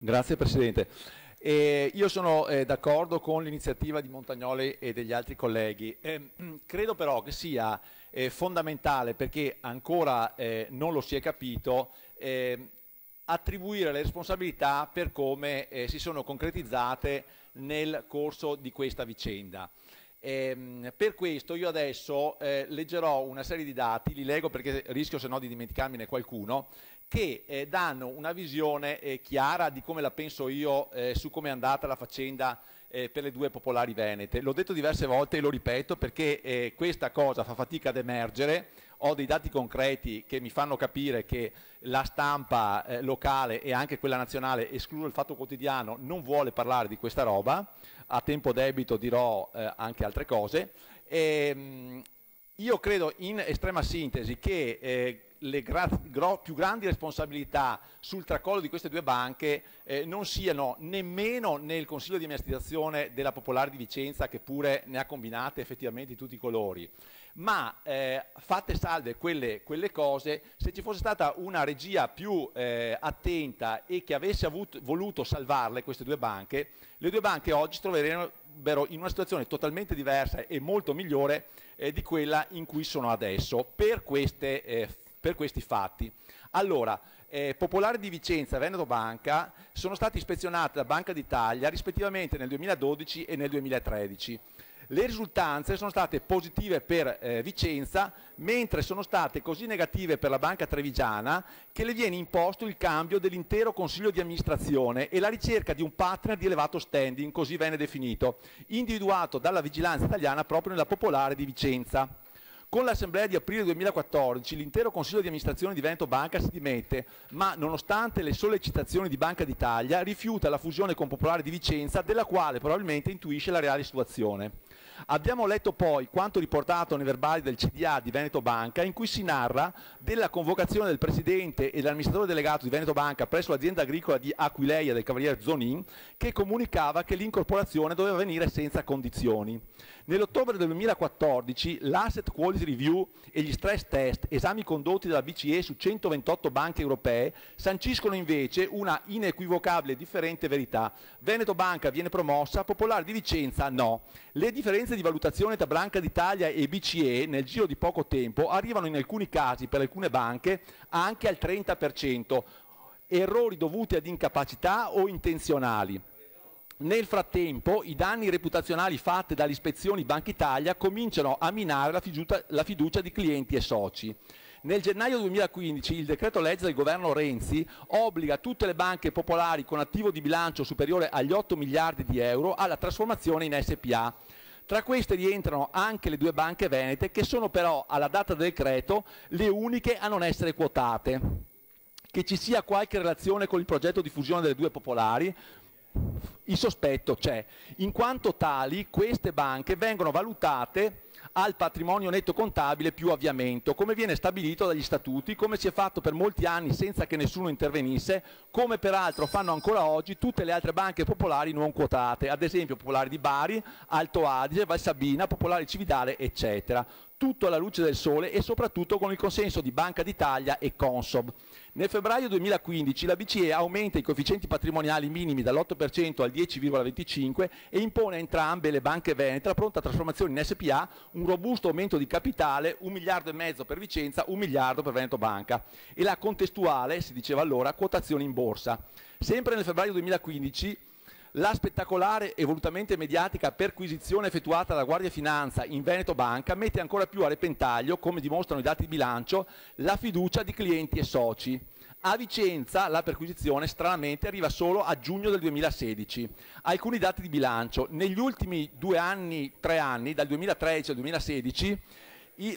Grazie Presidente. Io sono d'accordo con l'iniziativa di Montagnoli e degli altri colleghi. Credo però che sia fondamentale, perché ancora non lo si è capito, attribuire le responsabilità per come si sono concretizzate nel corso di questa vicenda. Per questo io adesso leggerò una serie di dati, li leggo perché rischio se no di dimenticarmene qualcuno, che danno una visione chiara di come la penso io su come è andata la faccenda per le due popolari venete. L'ho detto diverse volte e lo ripeto perché questa cosa fa fatica ad emergere. Ho dei dati concreti che mi fanno capire che la stampa locale e anche quella nazionale, escluso il Fatto Quotidiano, non vuole parlare di questa roba. A tempo debito dirò anche altre cose. Io credo in estrema sintesi che le più grandi responsabilità sul tracollo di queste due banche non siano nemmeno nel Consiglio di amministrazione della Popolare di Vicenza, che pure ne ha combinate effettivamente di tutti i colori, ma fatte salve quelle cose, se ci fosse stata una regia più attenta e che avesse voluto salvarle queste due banche, le due banche oggi si troverebbero in una situazione totalmente diversa e molto migliore di quella in cui sono adesso per questi fatti. Allora, Popolare di Vicenza e Veneto Banca sono stati ispezionati da Banca d'Italia rispettivamente nel 2012 e nel 2013. Le risultanze sono state positive per Vicenza, mentre sono state così negative per la Banca Trevigiana che le viene imposto il cambio dell'intero Consiglio di amministrazione e la ricerca di un partner di elevato standing, così viene definito, individuato dalla Vigilanza Italiana proprio nella Popolare di Vicenza. Con l'assemblea di aprile 2014 l'intero Consiglio di amministrazione di Veneto Banca si dimette, ma nonostante le sollecitazioni di Banca d'Italia rifiuta la fusione con Popolare di Vicenza, della quale probabilmente intuisce la reale situazione. Abbiamo letto poi quanto riportato nei verbali del CDA di Veneto Banca, in cui si narra della convocazione del presidente e dell'amministratore delegato di Veneto Banca presso l'azienda agricola di Aquileia del Cavaliere Zonin, che comunicava che l'incorporazione doveva avvenire senza condizioni. Nell'ottobre del 2014 l'Asset Quality Review e gli stress test, esami condotti dalla BCE su 128 banche europee, sanciscono invece una inequivocabile e differente verità. Veneto Banca viene promossa, Popolare di Vicenza no. Le differenze di valutazione tra Banca d'Italia e BCE nel giro di poco tempo arrivano in alcuni casi, per alcune banche, anche al 30%, errori dovuti ad incapacità o intenzionali. Nel frattempo i danni reputazionali fatti dalle ispezioni Banca Italia cominciano a minare la fiducia di clienti e soci. Nel gennaio 2015 il decreto legge del governo Renzi obbliga tutte le banche popolari con attivo di bilancio superiore agli 8 miliardi di euro alla trasformazione in SPA. Tra queste rientrano anche le due banche venete, che sono però alla data del decreto le uniche a non essere quotate. Che ci sia qualche relazione con il progetto di fusione delle due popolari, il sospetto c'è, in quanto tali queste banche vengono valutate al patrimonio netto contabile più avviamento, come viene stabilito dagli statuti, come si è fatto per molti anni senza che nessuno intervenisse, come peraltro fanno ancora oggi tutte le altre banche popolari non quotate, ad esempio Popolare di Bari, Alto Adige, Valsabina, Popolare Cividale, eccetera. Tutto alla luce del sole e soprattutto con il consenso di Banca d'Italia e Consob. Nel febbraio 2015 la BCE aumenta i coefficienti patrimoniali minimi dall'8% al 10,25% e impone a entrambe le banche venete la pronta trasformazione in SPA, un robusto aumento di capitale, 1,5 miliardi per Vicenza, 1 miliardo per Veneto Banca, e la contestuale, si diceva allora, quotazione in borsa. Sempre nel febbraio 2015 la spettacolare e volutamente mediatica perquisizione effettuata dalla Guardia Finanza in Veneto Banca mette ancora più a repentaglio, come dimostrano i dati di bilancio, la fiducia di clienti e soci. A Vicenza la perquisizione stranamente arriva solo a giugno del 2016. Alcuni dati di bilancio: negli ultimi 3 anni, dal 2013 al 2016,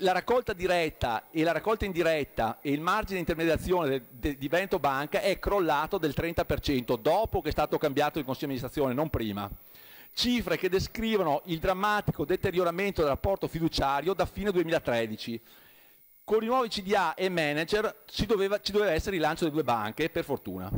la raccolta diretta e la raccolta indiretta e il margine di intermediazione di Veneto Banca è crollato del 30% dopo che è stato cambiato il Consiglio di amministrazione, non prima. Cifre che descrivono il drammatico deterioramento del rapporto fiduciario da fine 2013. Con i nuovi CDA e manager ci doveva essere il rilancio delle due banche, per fortuna.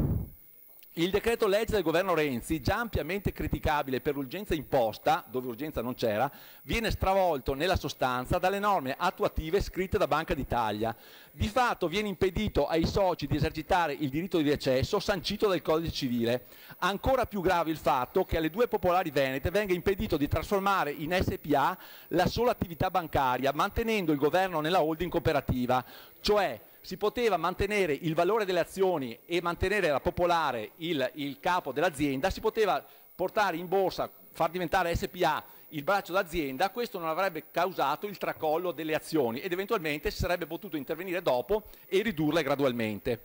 Il decreto legge del governo Renzi, già ampiamente criticabile per l'urgenza imposta, dove urgenza non c'era, viene stravolto nella sostanza dalle norme attuative scritte da Banca d'Italia. Di fatto viene impedito ai soci di esercitare il diritto di accesso sancito dal Codice Civile. Ancora più grave il fatto che alle due popolari venete venga impedito di trasformare in SPA la sola attività bancaria, mantenendo il governo nella holding cooperativa, cioè si poteva mantenere il valore delle azioni e mantenere la popolare il capo dell'azienda, si poteva portare in borsa, far diventare SPA il braccio d'azienda, questo non avrebbe causato il tracollo delle azioni ed eventualmente si sarebbe potuto intervenire dopo e ridurle gradualmente.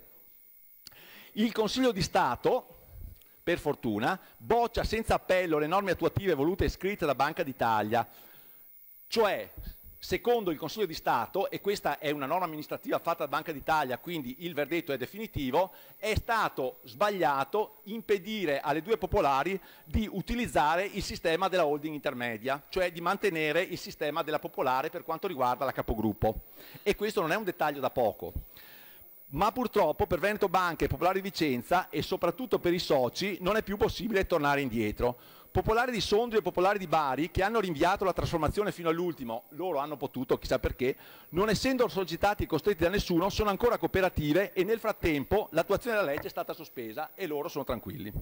Il Consiglio di Stato, per fortuna, boccia senza appello le norme attuative volute e scritte da Banca d'Italia, cioè secondo il Consiglio di Stato, e questa è una norma amministrativa fatta da Banca d'Italia, quindi il verdetto è definitivo, è stato sbagliato impedire alle due popolari di utilizzare il sistema della holding intermedia, cioè di mantenere il sistema della popolare per quanto riguarda la capogruppo. E questo non è un dettaglio da poco. Ma purtroppo per Veneto Banca e Popolare di Vicenza e soprattutto per i soci non è più possibile tornare indietro. Popolari di Sondrio e Popolari di Bari, che hanno rinviato la trasformazione fino all'ultimo, loro hanno potuto, chissà perché, non essendo sollecitati e costretti da nessuno, sono ancora cooperative e nel frattempo l'attuazione della legge è stata sospesa e loro sono tranquilli.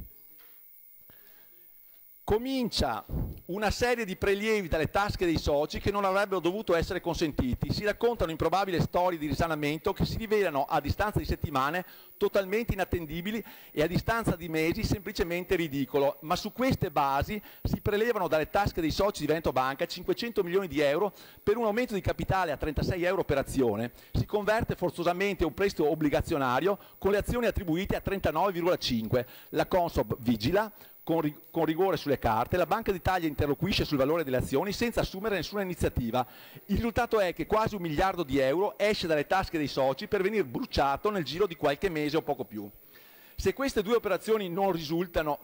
Comincia una serie di prelievi dalle tasche dei soci che non avrebbero dovuto essere consentiti. Si raccontano improbabili storie di risanamento che si rivelano a distanza di settimane totalmente inattendibili e a distanza di mesi semplicemente ridicolo. Ma su queste basi si prelevano dalle tasche dei soci di Veneto Banca 500 milioni di euro per un aumento di capitale a 36 euro per azione. Si converte forzosamente un prestito obbligazionario con le azioni attribuite a 39,5. La Consob vigila con rigore sulle carte, la Banca d'Italia interloquisce sul valore delle azioni senza assumere nessuna iniziativa. Il risultato è che quasi 1 miliardo di euro esce dalle tasche dei soci per venire bruciato nel giro di qualche mese o poco più. Su queste due operazioni non risultano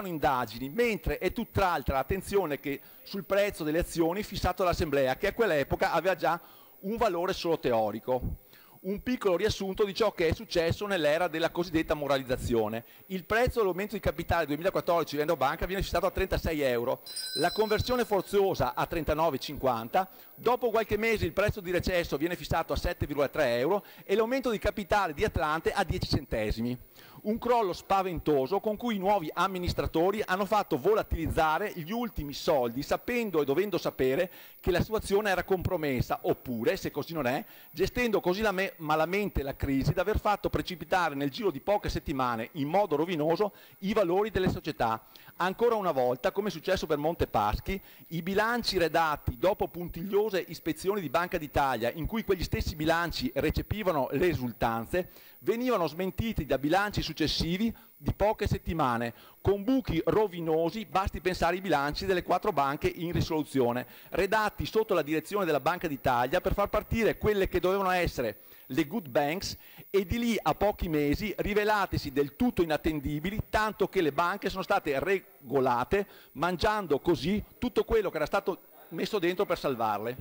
indagini, mentre è tutt'altra l'attenzione che sul prezzo delle azioni fissato dall'Assemblea, che a quell'epoca aveva già un valore solo teorico. Un piccolo riassunto di ciò che è successo nell'era della cosiddetta moralizzazione. Il prezzo dell'aumento di capitale 2014 di Veneto Banca viene fissato a 36 euro, la conversione forzosa a 39,50, dopo qualche mese il prezzo di recesso viene fissato a 7,3 euro e l'aumento di capitale di Atlante a 10 centesimi. Un crollo spaventoso con cui i nuovi amministratori hanno fatto volatilizzare gli ultimi soldi, sapendo e dovendo sapere che la situazione era compromessa, oppure, se così non è, gestendo così malamente la crisi da aver fatto precipitare nel giro di poche settimane, in modo rovinoso, i valori delle società. Ancora una volta, come è successo per Montepaschi, i bilanci redatti dopo puntigliose ispezioni di Banca d'Italia, in cui quegli stessi bilanci recepivano le risultanze, venivano smentiti da bilanci successivi di poche settimane, con buchi rovinosi, basti pensare ai bilanci delle 4 banche in risoluzione, redatti sotto la direzione della Banca d'Italia per far partire quelle che dovevano essere le good banks e di lì a pochi mesi rivelatesi del tutto inattendibili, tanto che le banche sono state regolate, mangiando così tutto quello che era stato messo dentro per salvarle.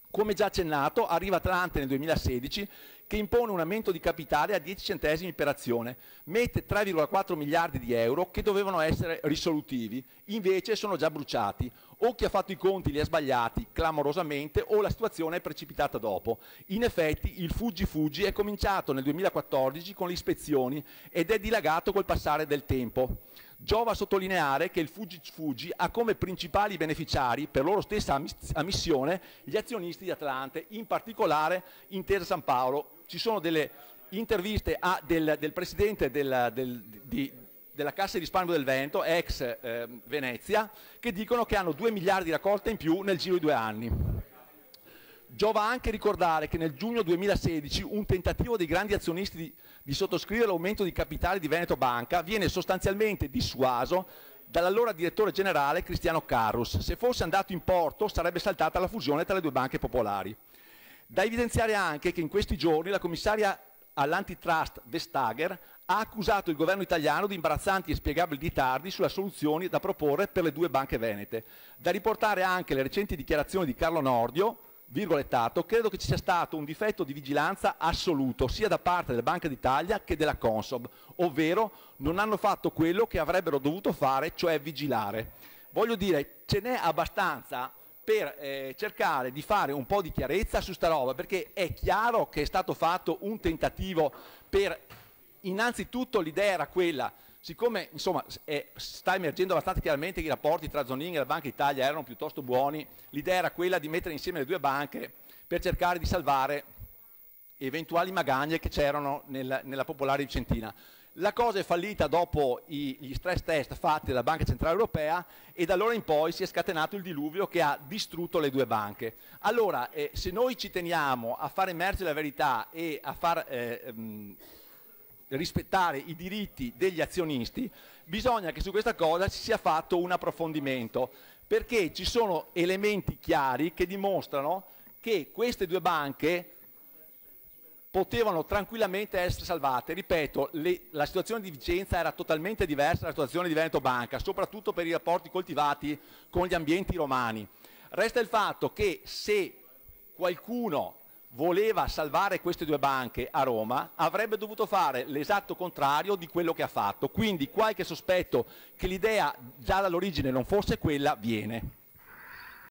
Come già accennato, arriva Atlante nel 2016 che impone un aumento di capitale a 10 centesimi per azione, mette 3,4 miliardi di euro che dovevano essere risolutivi, invece sono già bruciati. O chi ha fatto i conti li ha sbagliati clamorosamente o la situazione è precipitata dopo. In effetti il fuggi-fuggi è cominciato nel 2014 con le ispezioni ed è dilagato col passare del tempo. Giova sottolineare che il fuggi-fuggi ha come principali beneficiari, per loro stessa ammissione, gli azionisti di Atlante, in particolare Intesa San Paolo. Ci sono delle interviste del presidente della Cassa di Risparmio del Veneto, ex Venezia, che dicono che hanno 2 miliardi di raccolta in più nel giro di 2 anni. Giova anche ricordare che nel giugno 2016 un tentativo dei grandi azionisti di sottoscrivere l'aumento di capitale di Veneto Banca viene sostanzialmente dissuaso dall'allora direttore generale Cristiano Carrus. Se fosse andato in porto sarebbe saltata la fusione tra le due banche popolari. Da evidenziare anche che in questi giorni la commissaria all'antitrust Vestager ha accusato il governo italiano di imbarazzanti e spiegabili ritardi sulle soluzioni da proporre per le due banche venete. Da riportare anche le recenti dichiarazioni di Carlo Nordio, virgolettato, credo che ci sia stato un difetto di vigilanza assoluto sia da parte della Banca d'Italia che della Consob, ovvero non hanno fatto quello che avrebbero dovuto fare, cioè vigilare. Voglio dire, ce n'è abbastanza per cercare di fare un po' di chiarezza su sta roba, perché è chiaro che è stato fatto un tentativo per, innanzitutto l'idea era quella, siccome insomma, sta emergendo abbastanza chiaramente che i rapporti tra Zonin e la Banca d'Italia erano piuttosto buoni, l'idea era quella di mettere insieme le due banche per cercare di salvare eventuali magagne che c'erano nella Popolare Vicentina. La cosa è fallita dopo gli stress test fatti dalla Banca Centrale Europea e da allora in poi si è scatenato il diluvio che ha distrutto le due banche. Allora, se noi ci teniamo a far emergere la verità e a far rispettare i diritti degli azionisti, bisogna che su questa cosa ci sia fatto un approfondimento, perché ci sono elementi chiari che dimostrano che queste due banche potevano tranquillamente essere salvate. Ripeto, la situazione di Vicenza era totalmente diversa dalla situazione di Veneto Banca, soprattutto per i rapporti coltivati con gli ambienti romani. Resta il fatto che se qualcuno voleva salvare queste due banche a Roma, avrebbe dovuto fare l'esatto contrario di quello che ha fatto. Quindi qualche sospetto che l'idea già dall'origine non fosse quella viene.